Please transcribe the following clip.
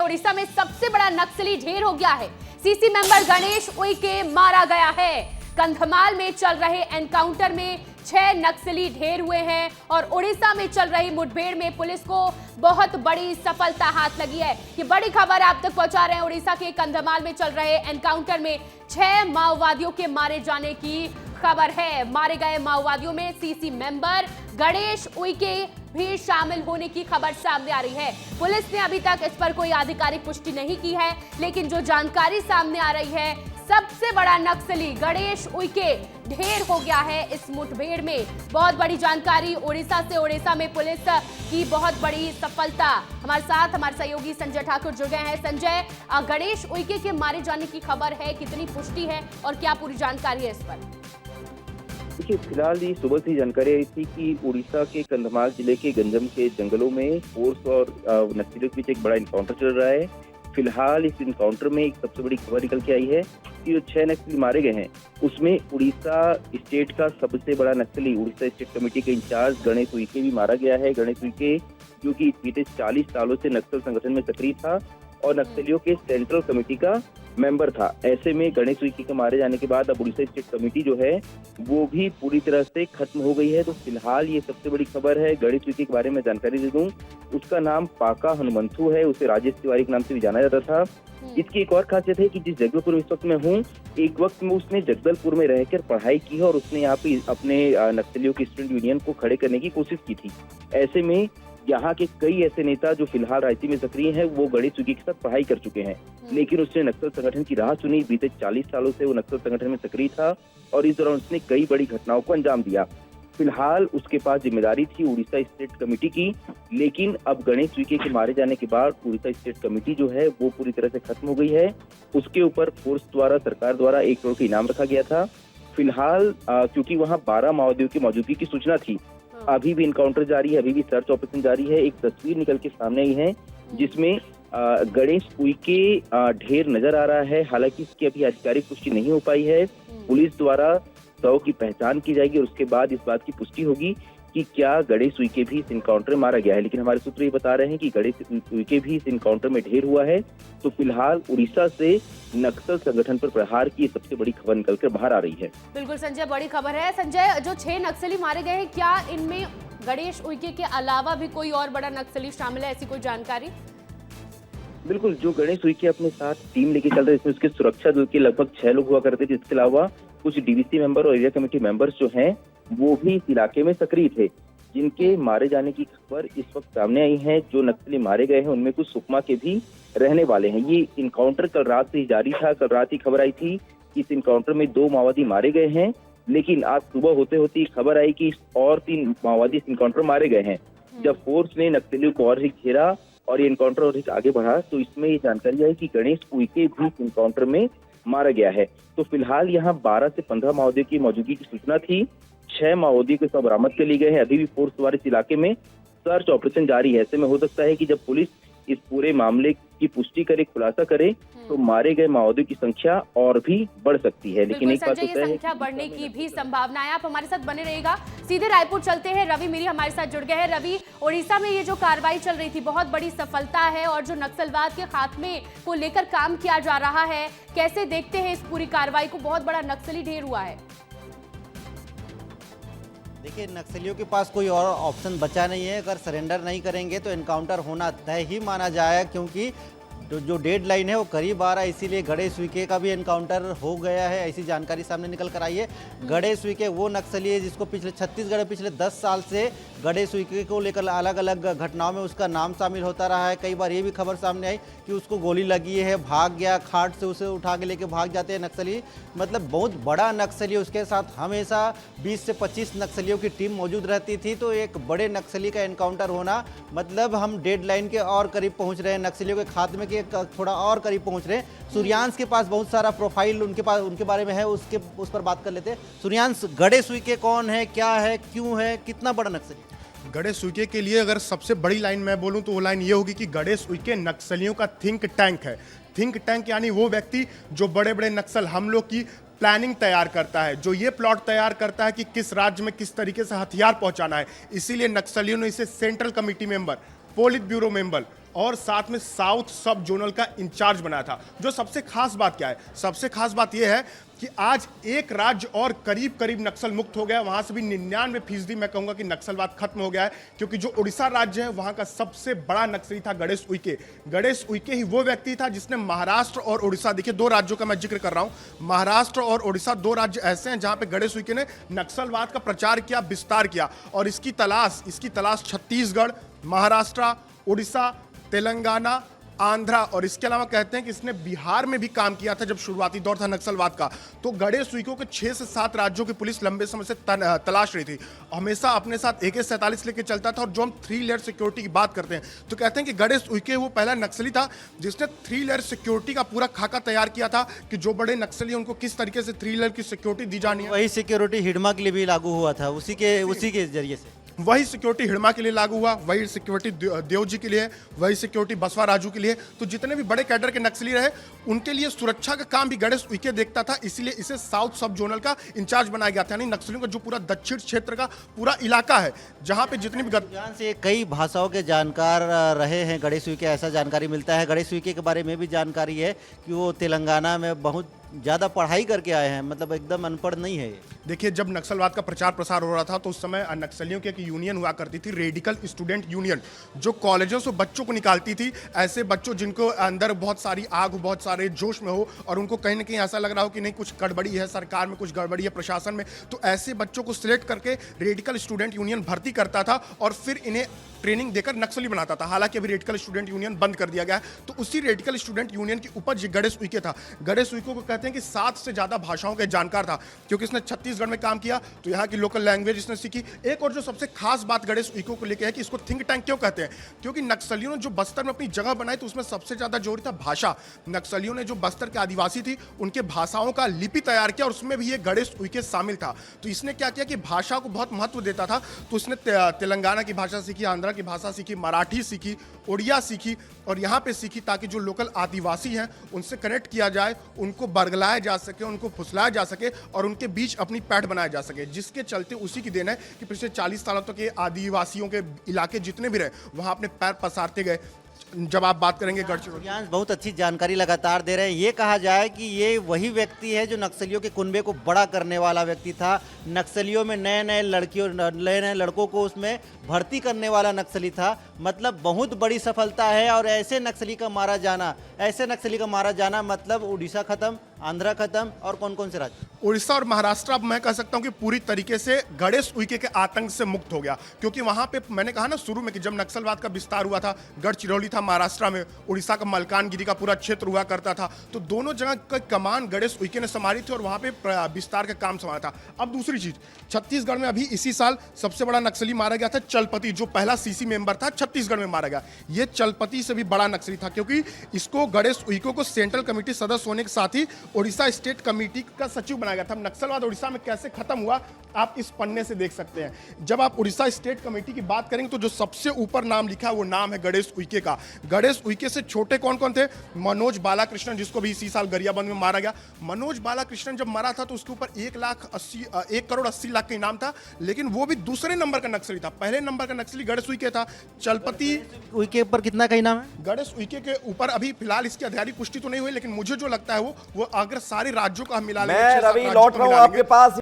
उड़ीसा में सबसे बड़ा नक्सली ढेर हो गया है। सीसी मेंबर गणेश उइके मारा गया है। कंधमाल में चल रहे एनकाउंटर में 6 नक्सली ढेर हुए हैं और उड़ीसा में चल रही मुठभेड़ में पुलिस को बहुत बड़ी सफलता हाथ लगी है। ये बड़ी खबर आप तक पहुंचा रहे हैं। उड़ीसा के कंधमाल में चल रहे एनकाउंटर में 6 माओवादियों के मारे जाने की खबर है। मारे गए माओवादियों में सीसी मेंबर गणेश उइके भी शामिल होने की खबर सामने आ रही है। पुलिस ने अभी तक इस पर कोई आधिकारिक पुष्टि नहीं की है, लेकिन जो जानकारी सामने आ रही है, सबसे बड़ा नक्सली गणेश उइके ढेर हो गया है इस मुठभेड़ में। बहुत बड़ी जानकारी उड़ीसा से। उड़ीसा में पुलिस की बहुत बड़ी सफलता। हमारे साथ हमारे सहयोगी संजय ठाकुर जुड़ गए हैं। संजय, गणेश उइके के मारे जाने की खबर है, कितनी पुष्टि है और क्या पूरी जानकारी है इस पर? देखिए, फिलहाल ये सुबह से जानकारी आई थी कि उड़ीसा के कंधमाल जिले के गंजम के जंगलों में फोर्स और नक्सलियों के बीच एक बड़ा इनकाउंटर चल रहा है। फिलहाल इस इनकाउंटर में एक सबसे बड़ी खबर निकल के आई है कि जो 6 नक्सली मारे गए हैं, उसमें उड़ीसा स्टेट का सबसे बड़ा नक्सली, उड़ीसा स्टेट कमेटी के इंचार्ज गणेश उइके भी मारा गया है। गणेश उइके जो कि बीते 40 सालों से नक्सल संगठन में सक्रिय था और नक्सलियों के सेंट्रल कमेटी का मेंबर था। ऐसे में गणेश उइके के मारे जाने के बाद अब उड़ीसा स्टेट कमेटी जो है वो भी पूरी तरह से खत्म हो गई है। तो फिलहाल ये सबसे बड़ी खबर है। गणेश उइके के बारे में जानकारी दे दूं, उसका नाम पाका हनुमंथु है। उसे राजेश तिवारी के नाम से भी जाना जाता था। इसकी एक और खासियत है कि जिस जगदलपुर में इस वक्त मैं हूँ, एक वक्त में उसने जगदलपुर में रहकर पढ़ाई की है और उसने यहाँ पे अपने नक्सलियों की स्टूडेंट यूनियन को खड़े करने की कोशिश की थी। ऐसे में यहाँ के कई ऐसे नेता जो फिलहाल राजनीति में सक्रिय हैं, वो गणेश उइके के साथ पढ़ाई कर चुके हैं, लेकिन उसने नक्सल संगठन की राह चुनी। बीते 40 सालों से वो नक्सल संगठन में सक्रिय था और इस दौरान उसने कई बड़ी घटनाओं को अंजाम दिया। फिलहाल उसके पास जिम्मेदारी थी उड़ीसा स्टेट कमेटी की, लेकिन अब गणेश उइके के मारे जाने के बाद उड़ीसा स्टेट कमेटी जो है वो पूरी तरह से खत्म हो गई है। उसके ऊपर फोर्स द्वारा, सरकार द्वारा 1 करोड़ का इनाम रखा गया था। फिलहाल क्योंकि वहाँ 12 माओवादियों की मौजूदगी की सूचना थी, अभी भी इनकाउंटर जारी है, अभी भी सर्च ऑपरेशन जारी है। एक तस्वीर निकल के सामने आई है जिसमें गणेश उइके ढेर नजर आ रहा है। हालांकि इसकी अभी आधिकारिक पुष्टि नहीं हो पाई है। पुलिस द्वारा शव की पहचान की जाएगी और उसके बाद इस बात की पुष्टि होगी कि क्या गणेश उइके भी इस इनकाउंटर में मारा गया है। लेकिन हमारे सूत्र ये बता रहे हैं कि गणेश उइके भी इस इनकाउंटर में ढेर हुआ है। तो फिलहाल उड़ीसा से नक्सल संगठन पर प्रहार की सबसे बड़ी खबर निकलकर बाहर आ रही है। बिल्कुल संजय, बड़ी खबर है। संजय, जो 6 नक्सली मारे गए हैं, क्या इनमें गणेश उइके के अलावा भी कोई और बड़ा नक्सली शामिल है, ऐसी कोई जानकारी? बिल्कुल, जो गणेश उइके अपने साथ टीम लेके चल रहे, इसमें उसके सुरक्षा दल के लगभग 6 लोग हुआ करते थे। इसके अलावा कुछ डीवीसी मेंबर और एरिया कमेटी मेंबर्स जो हैं वो भी इस इलाके में सक्रिय थे, जिनके मारे जाने की खबर इस वक्त सामने आई है। जो नक्सली मारे गए हैं उनमें कुछ सुकमा के भी रहने वाले हैं। ये इनकाउंटर कल रात से ही जारी था। कल रात ही खबर आई थी कि इस इनकाउंटर में 2 माओवादी मारे गए हैं, लेकिन आज सुबह होते होते खबर आई कि और 3 माओवादी इस इनकाउंटर में मारे गए हैं। जब फोर्स ने नक्सलियों को और घेरा और ये इनकाउंटर और आगे बढ़ा, तो इसमें ये जानकारी आई कि गणेश उइके भी इस इनकाउंटर में मारा गया है। तो फिलहाल यहाँ 12 से 15 माओवादियों की मौजूदगी की सूचना थी। 6 माओवादियों को सब बरामद कर लिए गए हैं। अभी भी फोर्स द्वारा इस इलाके में सर्च ऑपरेशन जारी है। ऐसे में हो सकता है कि जब पुलिस इस पूरे मामले की पुष्टि करे, खुलासा करे, तो मारे गए माओवादियों की संख्या और भी बढ़ सकती है। लेकिन एक बात तो ये संख्या बढ़ने की भी संभावना है। आप हमारे साथ बने रहिएगा। सीधे रायपुर चलते हैं। रवि मेरी हमारे साथ जुड़ गए हैं। रवि, उड़ीसा में ये जो कार्रवाई चल रही थी बहुत बड़ी सफलता है और जो नक्सलवाद के खात्मे को लेकर काम किया जा रहा है, कैसे देखते हैं इस पूरी कार्रवाई को? बहुत बड़ा नक्सली ढेर हुआ है। देखिए, नक्सलियों के पास कोई और ऑप्शन बचा नहीं है। अगर सरेंडर नहीं करेंगे तो एनकाउंटर होना तय ही माना जाए, क्योंकि जो डेडलाइन है वो करीब आ रहा है। इसीलिए गणेश उइके का भी एनकाउंटर हो गया है, ऐसी जानकारी सामने निकल कर आई है। गणेश उइके वो नक्सली है जिसको पिछले छत्तीसगढ़ में पिछले 10 साल से गणेश उइके को लेकर अलग अलग घटनाओं में उसका नाम शामिल होता रहा है। कई बार ये भी खबर सामने आई कि उसको गोली लगी है, भाग गया, खाट से उसे उठा के लेके भाग जाते हैं नक्सली। मतलब बहुत बड़ा नक्सली, उसके साथ हमेशा 20 से 25 नक्सलियों की टीम मौजूद रहती थी। तो एक बड़े नक्सली का एनकाउंटर होना मतलब हम डेडलाइन के और करीब पहुंच रहे हैं, नक्सलियों के खात्मे के थोड़ा और करीब पहुंच रहे हैं। सूर्यांश के पास बहुत सारा प्रोफाइल उनके बारे में है, उस पर बात कर लेते हैं। सूर्यांश, गणेश उइके कौन है, क्या है, क्यों है, कितना बड़ा नक्सली? गणेश उइके के लिए अगर सबसे बड़ी लाइन मैं बोलूं तो वो लाइन ये होगी कि गणेश उइके नक्सलियों का थिंक टैंक है। थिंक टैंक यानी वो व्यक्ति जो बड़े बड़े नक्सल हमलों की प्लानिंग तैयार करता है, जो ये प्लॉट तैयार करता है कि किस राज्य में किस तरीके से हथियार पहुंचाना है। इसीलिए नक्सलियों ने इसे central committee member, polit bureau member और साथ में साउथ सब जोनल का इंचार्ज बनाया था। जो सबसे खास बात क्या है, सबसे खास बात यह है कि आज एक राज्य और करीब करीब नक्सल मुक्त हो गया। वहां से भी 99% मैं कहूंगा कि नक्सलवाद खत्म हो गया है, क्योंकि जो उड़ीसा राज्य है वहां का सबसे बड़ा नक्सली था गणेश उइके। गणेश उइके ही वो व्यक्ति था जिसने महाराष्ट्र और उड़ीसा, देखिए 2 राज्यों का मैं जिक्र कर रहा हूं, महाराष्ट्र और उड़ीसा 2 राज्य ऐसे हैं जहां पे गणेश उइके ने नक्सलवाद का प्रचार किया, विस्तार किया। और इसकी तलाश छत्तीसगढ़, महाराष्ट्र, उड़ीसा, तेलंगाना, आंध्रा और इसके अलावा कहते हैं कि इसने बिहार में भी काम किया था जब शुरुआती दौर था नक्सलवाद का। तो गणेश उइके के 6 से 7 राज्यों की पुलिस लंबे समय से तलाश रही थी। हमेशा अपने साथ AK-47 लेके चलता था। और जो हम 3 लेयर सिक्योरिटी की बात करते हैं तो कहते हैं कि गणेश उइके वो पहला नक्सली था जिसने 3 लेयर सिक्योरिटी का पूरा खाका तैयार किया था कि जो बड़े नक्सली उनको किस तरीके से 3 लेयर की सिक्योरिटी दी जानी है। वही सिक्योरिटी हिडमा के लिए भी लागू हुआ था, उसी के जरिए से वही सिक्योरिटी हिडमा के लिए लागू हुआ, वही सिक्योरिटी देव जी के लिए, वही सिक्योरिटी बसवा राजू के लिए। तो जितने भी बड़े कैडर के नक्सली रहे उनके लिए सुरक्षा का काम भी गणेश उइके देखता था, इसीलिए इसे साउथ सब जोनल का इंचार्ज बनाया गया था। यानी नक्सलियों का जो पूरा दक्षिण क्षेत्र का पूरा इलाका है जहां पे जितनी भी से कई भाषाओं के जानकार रहे हैं गणेश उइके, ऐसा जानकारी मिलता है। गणेश उइके के बारे में भी जानकारी है कि वो तेलंगाना में बहुत ज़्यादा पढ़ाई करके आए हैं, मतलब एकदम अनपढ़ नहीं है। देखिए, जब नक्सलवाद का प्रचार प्रसार हो रहा था तो उस समय नक्सलियों की एक यूनियन हुआ करती थी, रेडिकल स्टूडेंट यूनियन, जो कॉलेजों से बच्चों को निकालती थी। ऐसे बच्चों जिनको अंदर बहुत सारी आग हो, बहुत सारे जोश में हो और उनको कहीं ना कहीं ऐसा लग रहा हो कि नहीं कुछ गड़बड़ी है सरकार में, कुछ गड़बड़ी है प्रशासन में, तो ऐसे बच्चों को सिलेक्ट करके रेडिकल स्टूडेंट यूनियन भर्ती करता था और फिर इन्हें ट्रेनिंग देकर नक्सली बनाता था। हालांकि अभी रेडिकल स्टूडेंट यूनियन बंद कर दिया गया है। तो उसी रेडिकल स्टूडेंट यूनियन की उपज गणेश उइके था। गणेश उइके को कहते हैं कि 7 से ज्यादा भाषाओं के जानकार था, क्योंकि इसने छत्तीसगढ़ में काम किया तो यहाँ की लोकल लैंग्वेज इसने सीखी। एक और जो सबसे खास बात गणेश उइके को लेकर है कि इसको थिंक टैंक क्यों कहते हैं, क्योंकि नक्सलियों ने जो बस्तर में अपनी जगह बनाई तो उसमें सबसे ज्यादा जोर था भाषा। नक्सलियों ने जो बस्तर के आदिवासी थी उनके भाषाओं का लिपि तैयार किया और उसमें भी ये गणेश उइके शामिल था। तो इसने क्या किया कि भाषा को बहुत महत्व देता था। तो इसने तेलंगाना की भाषा सीखी, आंध्रा की भाषा सीखी, मराठी सीखी, उड़िया सीखी और यहाँ पे सीखी ताकि जो लोकल आदिवासी हैं उनसे कनेक्ट किया जाए, उनको बरगलाया जा सके, उनको फुसलाया जा सके और उनके बीच अपनी पैठ बनाया जा सके। जिसके चलते उसी की देन है कि पिछले 40 सालों तक ये आदिवासियों के इलाके जितने भी रहे वहाँ अपने पैर पसारते गए। जब आप बात करेंगे गढ़चिरौली, बहुत अच्छी जानकारी लगातार दे रहे हैं। ये कहा जाए कि ये वही व्यक्ति है जो नक्सलियों के कुनबे को बड़ा करने वाला व्यक्ति था। नक्सलियों में नए नए लड़कों को उसमें भर्ती करने वाला नक्सली था। मतलब बहुत बड़ी सफलता है। और ऐसे नक्सली का मारा जाना मतलब उड़ीसा खत्म, आंध्रा खत्म और कौन कौन से राज्य? उड़ीसा और महाराष्ट्र अब मैं कह सकता हूं कि पूरी तरीके से गणेश उइके के आतंक से मुक्त हो गया, क्योंकि वहां पे मैंने कहा ना शुरू में कि जब नक्सलवाद का विस्तार हुआ था, गढ़चिरौली था महाराष्ट्र में, उड़ीसा का मलकानगिरी का पूरा क्षेत्र हुआ करता था, तो दोनों जगह का कमान गणेश उइके ने संभाली थी और वहां पे विस्तार का काम संभाला था। अब दूसरी चीज, छत्तीसगढ़ में अभी इसी साल सबसे बड़ा नक्सली मारा गया था चलपति, जो पहला CC मेंबर था, छत्तीसगढ़ में मारा गया। ये चलपति से भी बड़ा नक्सली था, क्योंकि इसको गणेश उइके को सेंट्रल कमेटी सदस्य होने के साथ ही उड़ीसा स्टेट कमेटी का सचिव बनाया गया था। नक्सलवाद उड़ीसा में कैसे खत्म हुआ आप इस पन्ने से देख सकते हैं। जब आप उड़ीसा स्टेट कमेटी की बात करेंगे तो जो सबसे ऊपर नाम लिखा है वो नाम है गणेश उइके का। गणेश उइके से छोटे कौन कौन थे? मनोज बालाकृष्णन, जिसको भी इसी साल गरियाबंद में मारा गया। मनोज बालाकृष्णन जब मरा था तो उसके ऊपर 1 करोड़ 80 लाख का इनाम था, लेकिन वो भी दूसरे नंबर का नक्सली था। पहले नंबर का नक्सली गणेश उइके था। चलपति उइके ऊपर कितना का इनाम है? गणेश उइके के ऊपर अभी फिलहाल इसकी आधिकारिक पुष्टि तो नहीं हुई, लेकिन मुझे जो लगता है वो अगर सारे राज्यों का हम मिला लें, मैं रवि लौट रहा हूं आपके पास।